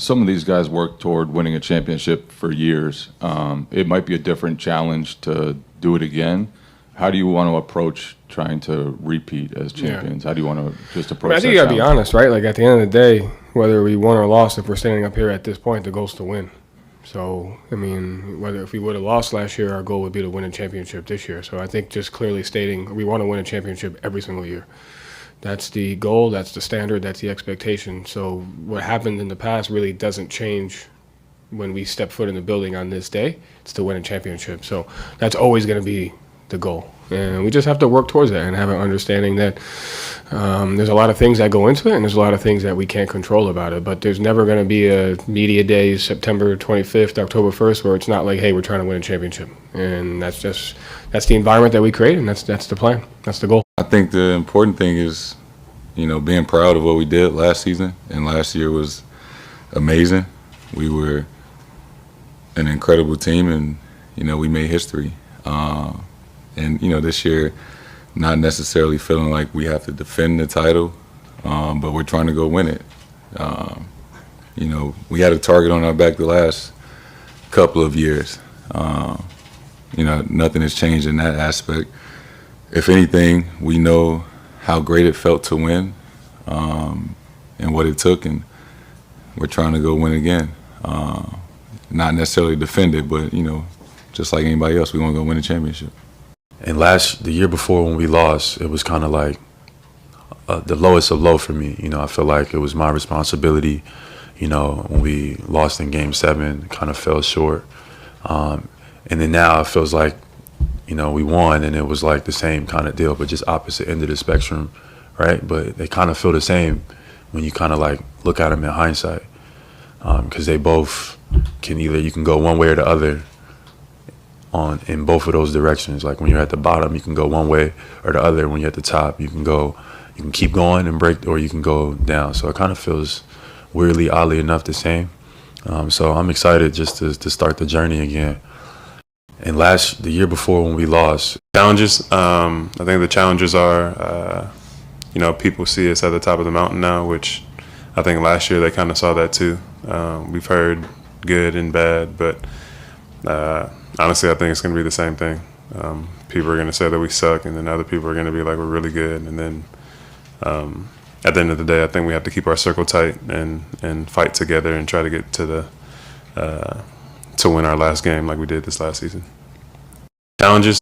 some of these guys work toward winning a championship for years. It might be a different challenge to do it again. How do you want to approach trying to repeat as champions? How do you want to just approach I think that you got to be challenge? honest, right? Like, at the end of the day, whether we won or lost, if we're standing up here at this point, the goal's to win. So, I mean, whether if we would have lost last year, our goal would be to win a championship this year. So I think just clearly stating we want to win a championship every single year. That's the goal, that's the standard, that's the expectation. So what happened in the past really doesn't change when we step foot in the building on this day. It's to win a championship. So that's always going to be the goal. And we just have to work towards that and have an understanding that there's a lot of things that go into it and there's a lot of things that we can't control about it. But there's never going to be a media day September 25th, October 1st where it's not like, hey, we're trying to win a championship. And that's the environment that we create, and that's the plan. That's the goal. I think the important thing is, being proud of what we did last season. And last year was amazing. We were an incredible team, and, we made history. And this year, not necessarily feeling like we have to defend the title, but we're trying to go win it. We had a target on our back the last couple of years. Nothing has changed in that aspect. If anything, we know how great it felt to win, and what it took, and we're trying to go win again. Not necessarily defend it, but just like anybody else, we want to go win a championship. And the year before when we lost, it was kind of like the lowest of low for me. I feel like it was my responsibility. When we lost in Game 7, kind of fell short. And then now it feels like, we won, and it was like the same kind of deal, but just opposite end of the spectrum, right? But they kind of feel the same when you kind of like look at them in hindsight, because they both you can go one way or the other in both of those directions. Like when you're at the bottom, you can go one way or the other. When you're at the top, you can keep going and break, or you can go down. So it kind of feels weirdly, oddly enough, the same. So I'm excited just to start the journey again. And the year before when we lost, challenges. I think the challenges are, people see us at the top of the mountain now, which I think last year they kind of saw that too. We've heard good and bad, but honestly, I think it's going to be the same thing. People are going to say that we suck, and then other people are going to be like, we're really good. And then at the end of the day, I think we have to keep our circle tight and fight together and try to get to to win our last game like we did this last season. Challenges.